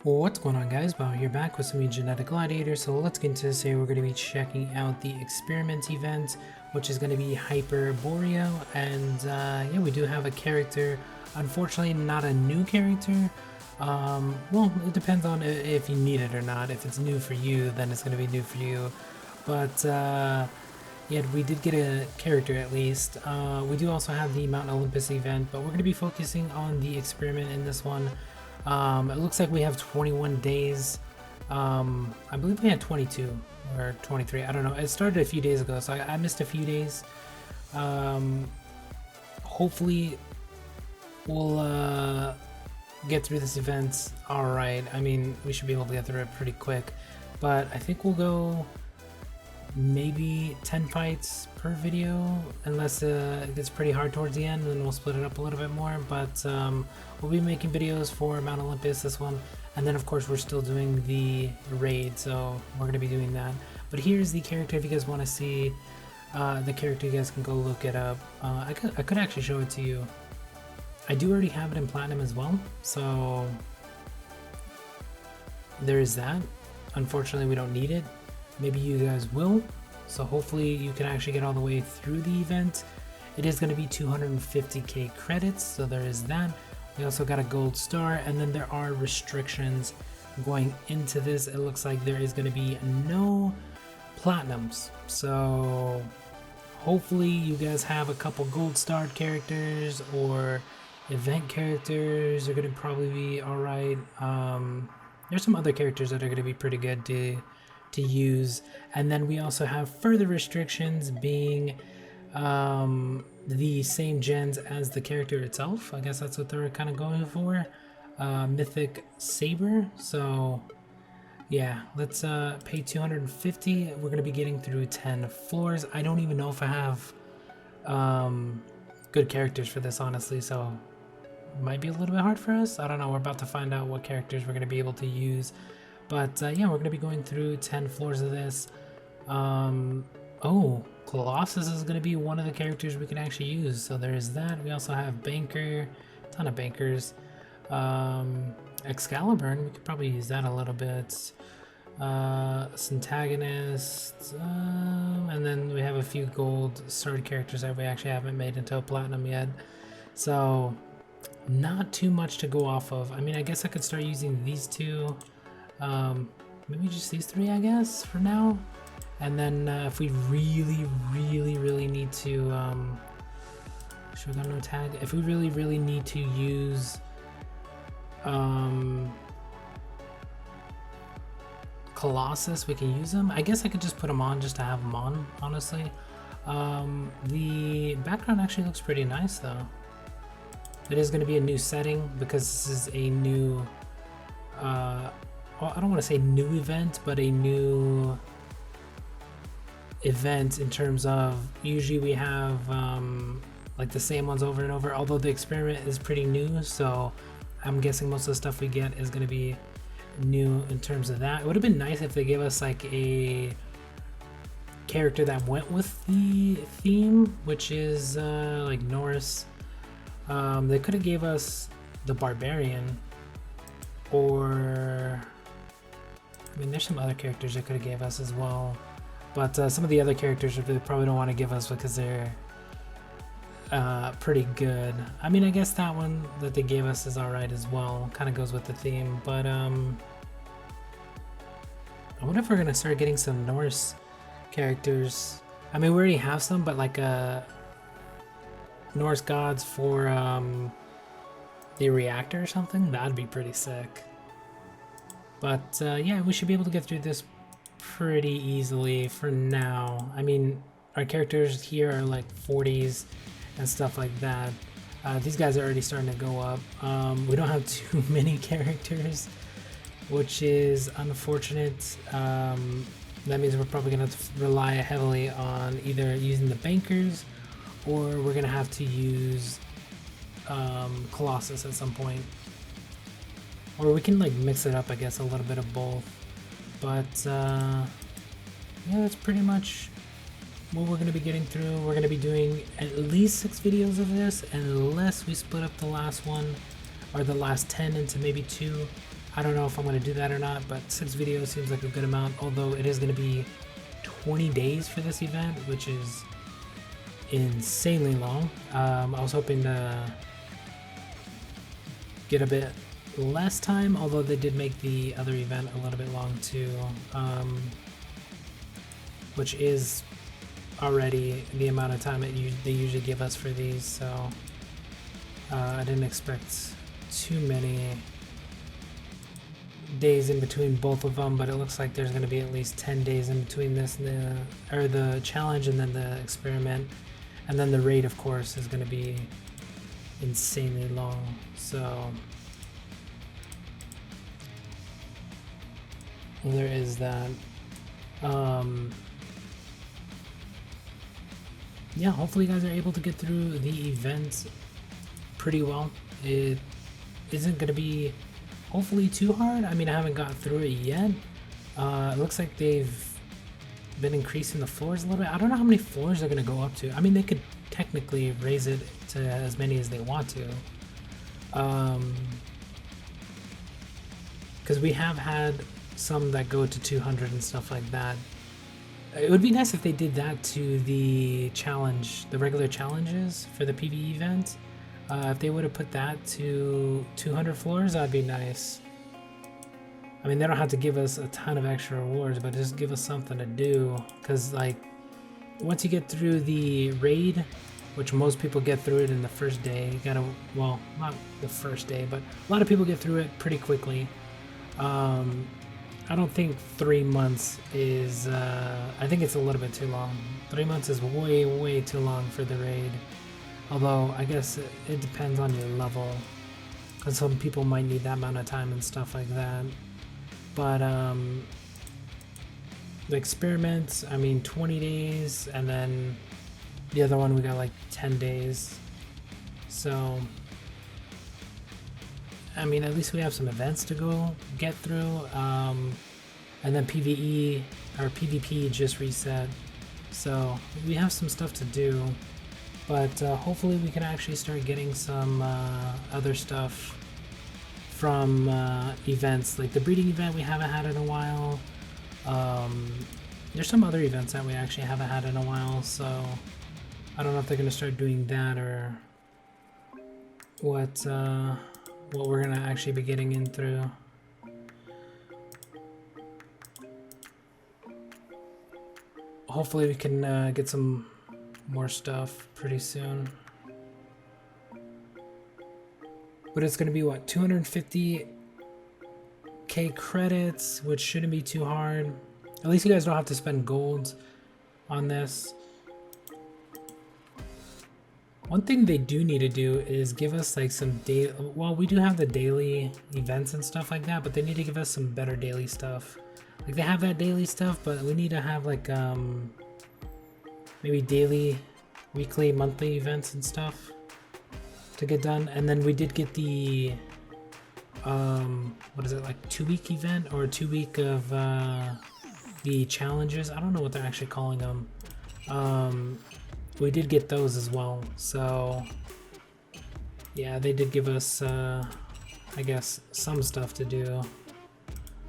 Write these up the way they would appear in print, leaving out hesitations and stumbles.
What's going on, guys? Bio here, back with some new genetic gladiators. So let's get into this here. We're going to be checking out the experiment event, which is going to be Hyperborea. And yeah, we do have a character. Unfortunately, not a new character. Well, it depends on if you need it or not. If it's new for you, then it's going to be new for you. But yeah, we did get a character at least. We do also have the Mount Olympus event, but we're going to be focusing on the experiment in this one. It looks like we have 21 days. I believe we had 22 or 23. I don't know. It started a few days ago, so I missed a few days. Hopefully, we'll get through this event all right. I mean, we should be able to get through it pretty quick, but I think we'll go maybe 10 fights per video, unless it gets pretty hard towards the end, then we'll split it up a little bit more. But we'll be making videos for Mount Olympus, this one, and then of course we're still doing the raid, so we're going to be doing that. But here's the character. If you guys want to see the character, you guys can go look it up. I could actually show it to you. I do already have it in platinum as well, so there is that. Unfortunately, we don't need it. Maybe you guys will, so hopefully you can actually get all the way through the event. It is going to be 250k credits, so there is that. We also got a gold star, and then there are restrictions going into this. It looks like there is going to be no platinums, so hopefully you guys have a couple gold star characters or event characters. Are going to probably be all right. There's some other characters that are going to be pretty good to use, and then we also have further restrictions being the same gens as the character itself. I guess that's what they're kind of going for. Mythic Saber. So yeah, let's pay 250. We're going to be getting through 10 floors. I don't even know if I have good characters for this, honestly, so it might be a little bit hard for us. I don't know. We're about to find out what characters we're going to be able to use. But yeah, we're going to be going through 10 floors of this. Oh, Colossus is going to be one of the characters we can actually use. So there is that. We also have Banker, ton of Bankers. Excalibur, and we could probably use that a little bit. Syntagonist. And then we have a few gold sword characters that we actually haven't made into a platinum yet. So not too much to go off of. I mean, I guess I could start using these two. Maybe just these three, I guess, for now. And then if we really need to should we go no tag? If we really need to use Colossus, we can use them. I guess I could just put them on just to have them on, honestly. The background actually looks pretty nice though. It is going to be a new setting because this is a new well, I don't want to say new event, but a new event in terms of usually we have like the same ones over and over, although the experiment is pretty new, so I'm guessing most of the stuff we get is going to be new in terms of that. It would have been nice if they gave us like a character that went with the theme, which is like Norse. They could have gave us the Barbarian, or I mean, there's some other characters they could have gave us as well, but some of the other characters they probably don't want to give us because they're pretty good. I mean, I guess that one that they gave us is alright as well, kind of goes with the theme, but I wonder if we're going to start getting some Norse characters. I mean, we already have some, but like Norse gods for the reactor or something, that'd be pretty sick. But yeah, we should be able to get through this pretty easily for now. I mean, our characters here are like 40s and stuff like that. These guys are already starting to go up. We don't have too many characters, which is unfortunate. That means we're probably going to rely heavily on either using the Bankers, or we're going to have to use Colossus at some point. Or we can like mix it up, I guess, a little bit of both. But yeah, that's pretty much what we're going to be getting through. We're going to be doing at least 6 videos of this, unless we split up the last one or the last 10 into maybe 2. I don't know if I'm going to do that or not, but 6 videos seems like a good amount, although it is going to be 20 days for this event, which is insanely long. I was hoping to get a bit less time, although they did make the other event a little bit long too, which is already the amount of time they usually give us for these, so I didn't expect too many days in between both of them, but it looks like there's going to be at least 10 days in between this and the challenge and then the experiment, and then the raid of course is going to be insanely long. So there is that. Yeah, hopefully you guys are able to get through the event pretty well. It isn't going to be hopefully too hard. I mean, I haven't got through it yet. It looks like they've been increasing the floors a little bit. I don't know how many floors they're going to go up to. I mean, they could technically raise it to as many as they want to. Because we have had some that go to 200 and stuff like that. It would be nice if they did that to the challenge, the regular challenges for the PvE event. If they would have put that to 200 floors, that'd be nice. I mean, they don't have to give us a ton of extra rewards, but just give us something to do. Because, like, once you get through the raid, which most people get through it in the first day, you gotta, well, not the first day, but a lot of people get through it pretty quickly. I don't think 3 months is, I think it's a little bit too long. 3 months is way, way too long for the raid. Although, I guess it depends on your level. Because some people might need that amount of time and stuff like that. But, the experiments, I mean, 20 days, and then the other one we got like 10 days. So, I mean, at least we have some events to go get through, and then PvE or PvP just reset, so we have some stuff to do, but hopefully we can actually start getting some other stuff from events, like the breeding event we haven't had in a while. There's some other events that we actually haven't had in a while, so I don't know if they're going to start doing that or what we're gonna actually be getting in through. Hopefully we can get some more stuff pretty soon. But it's gonna be what, 250k credits, which shouldn't be too hard. At least you guys don't have to spend gold on this. One thing they do need to do is give us like some daily, well, we do have the daily events and stuff like that, but they need to give us some better daily stuff. Like they have that daily stuff, but we need to have like maybe daily, weekly, monthly events and stuff to get done. And then we did get the what is it, like 2-week event or 2 week of the challenges. I don't know what they're actually calling them. We did get those as well, so yeah, they did give us I guess some stuff to do.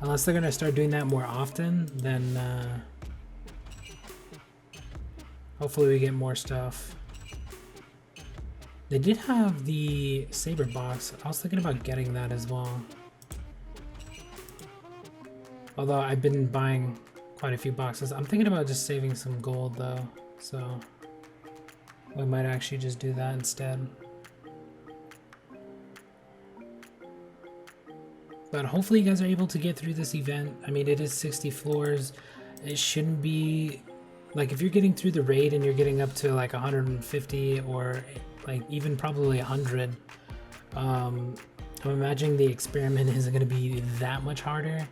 Unless they're gonna start doing that more often, then hopefully we get more stuff. They did have the saber box. I was thinking about getting that as well, although I've been buying quite a few boxes. I'm thinking about just saving some gold though, so we might actually just do that instead. But hopefully you guys are able to get through this event. I mean, it is 60 floors. It shouldn't be, like, if you're getting through the raid and you're getting up to like 150 or like even probably 100, I'm imagining the experiment isn't going to be that much harder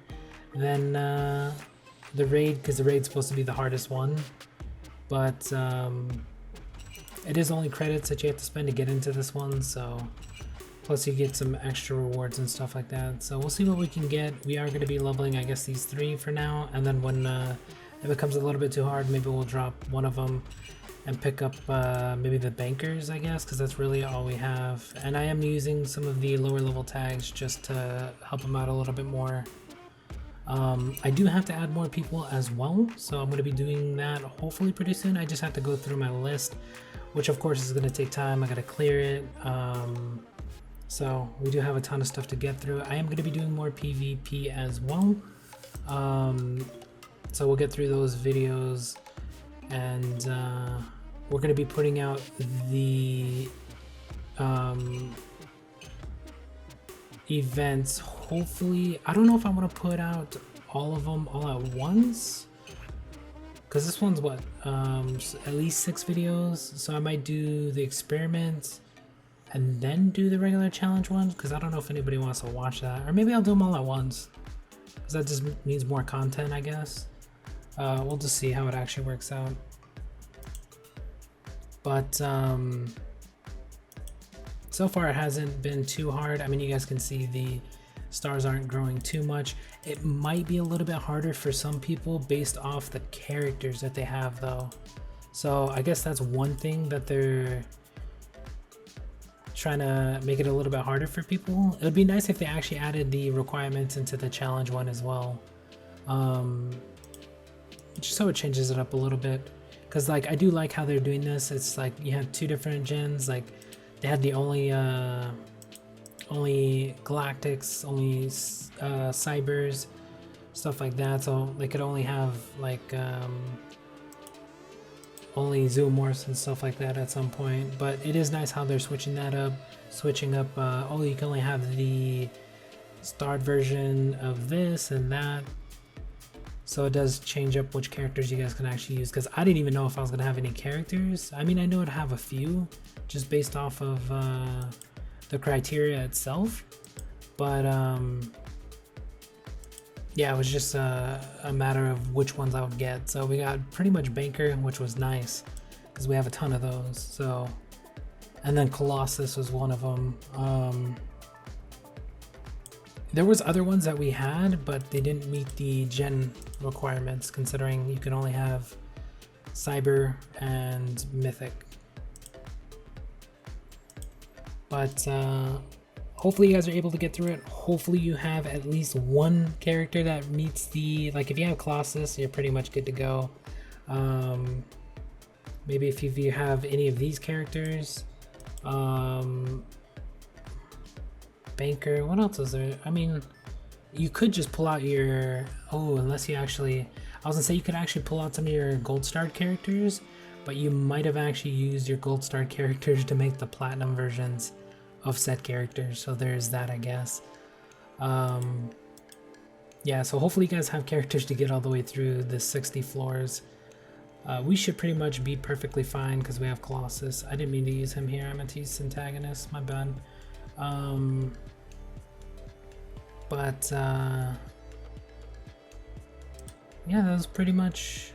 than the raid, because the raid's supposed to be the hardest one. But it is only credits that you have to spend to get into this one, so plus you get some extra rewards and stuff like that. So we'll see what we can get. We are going to be leveling, I guess, these 3 for now, and then when it becomes a little bit too hard, maybe we'll drop one of them and pick up maybe the bankers, I guess, because that's really all we have. And I am using some of the lower level tags just to help them out a little bit more. I do have to add more people as well, so I'm going to be doing that hopefully pretty soon. I just have to go through my list, which of course is going to take time. I got to clear it. So we do have a ton of stuff to get through. I am going to be doing more PvP as well. So we'll get through those videos, and we're going to be putting out the events. Hopefully, I don't know if I want to put out all of them all at once, because this one's what, at least 6 videos, so I might do the experiment and then do the regular challenge ones, because I don't know if anybody wants to watch that. Or maybe I'll do them all at once, because that just means more content, I guess. We'll just see how it actually works out. But so far it hasn't been too hard. I mean, you guys can see the stars aren't growing too much. It might be a little bit harder for some people based off the characters that they have though. So I guess that's one thing that they're trying to make it a little bit harder for people. It would be nice if they actually added the requirements into the challenge one as well. Just so it changes it up a little bit. Because like, I do like how they're doing this. It's like you have 2 different gens. Like they had the only galactics, only cybers, stuff like that. So they could only have like only zoomorphs and stuff like that at some point. But it is nice how they're switching that up, oh, you can only have the starred version of this and that. So it does change up which characters you guys can actually use, because I didn't even know if I was gonna have any characters. I mean, I know I'd have a few just based off of the criteria itself, but yeah, it was just a matter of which ones I would get. So we got pretty much Banker, which was nice because we have a ton of those. So, and then Colossus was one of them. There was other ones that we had, but they didn't meet the gen requirements, considering you can only have Cyber and Mythic. But hopefully you guys are able to get through it. Hopefully you have at least one character that meets the, like if you have Colossus, you're pretty much good to go. Maybe if you have any of these characters, Banker, what else is there? I mean, you could just pull out your, unless you actually, I was gonna say you could actually pull out some of your gold starred characters, but you might have actually used your gold starred characters to make the platinum versions of set characters. So there's that, I guess. Yeah, so hopefully you guys have characters to get all the way through the 60 floors. We should pretty much be perfectly fine because we have Colossus. I didn't mean to use him here. I meant to use Antagonist, my bad. Yeah, that was pretty much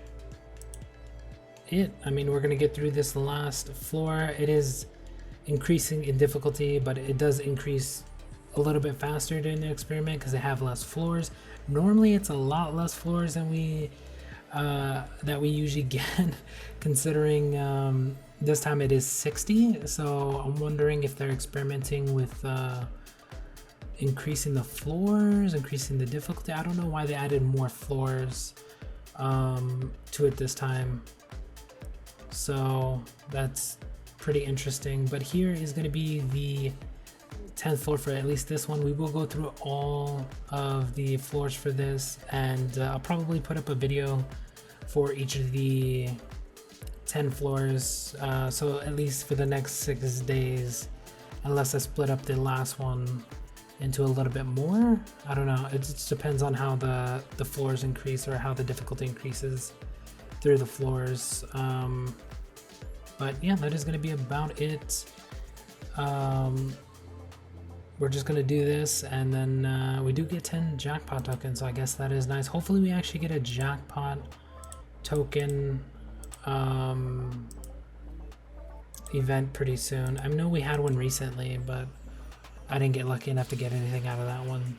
it. I mean, we're gonna get through this last floor. It is increasing in difficulty, but it does increase a little bit faster during the experiment because they have less floors. Normally it's a lot less floors than we usually get, considering this time it is 60. So I'm wondering if they're experimenting with increasing the floors, increasing the difficulty. I don't know why they added more floors to it this time. So that's pretty interesting. But here is going to be the 10th floor for at least this one. We will go through all of the floors for this, and I'll probably put up a video for each of the 10 floors, so at least for the next 6 days, unless I split up the last one into a little bit more. I don't know, it just depends on how the floors increase or how the difficulty increases through the floors. But yeah, that is going to be about it. We're just going to do this, and then we do get 10 jackpot tokens, so I guess that is nice. Hopefully we actually get a jackpot token event pretty soon. I know we had one recently, but I didn't get lucky enough to get anything out of that one.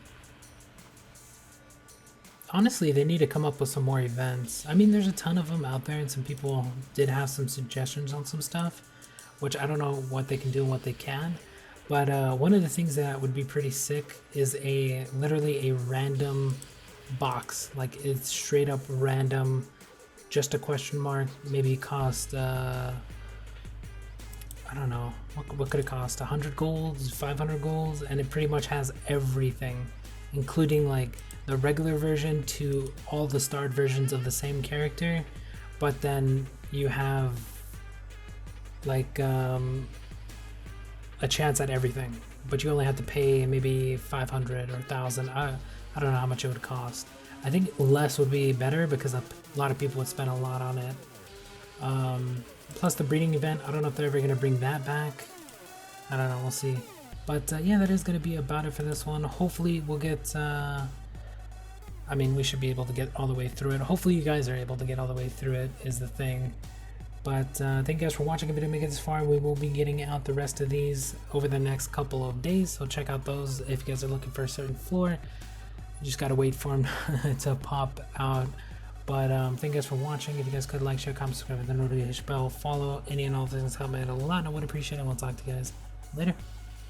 honestly, they need to come up with some more events. I mean, there's a ton of them out there, and some people did have some suggestions on some stuff, which I don't know what they can do and what they can. But one of the things that would be pretty sick is literally a random box. Like, it's straight up random, just a question mark. Maybe cost, I don't know, what could it cost? 100 golds, 500 golds, and it pretty much has everything, including like the regular version to all the starred versions of the same character. But then you have like a chance at everything, but you only have to pay maybe 500 or 1,000. I don't know how much it would cost. I think less would be better because a lot of people would spend a lot on it. Plus the breeding event, I don't know if they're ever going to bring that back. I don't know, we'll see. But yeah, that is going to be about it for this one. Hopefully we'll get, I mean, we should be able to get all the way through it. Hopefully you guys are able to get all the way through it is the thing. But thank you guys for watching. If you didn't make it this far, we will be getting out the rest of these over the next couple of days. So check out those if you guys are looking for a certain floor. You just gotta wait for them to pop out. But thank you guys for watching. If you guys could like, share, comment, subscribe, hit the notification bell, follow any and all things help me out a lot. I would appreciate it. We'll talk to you guys later.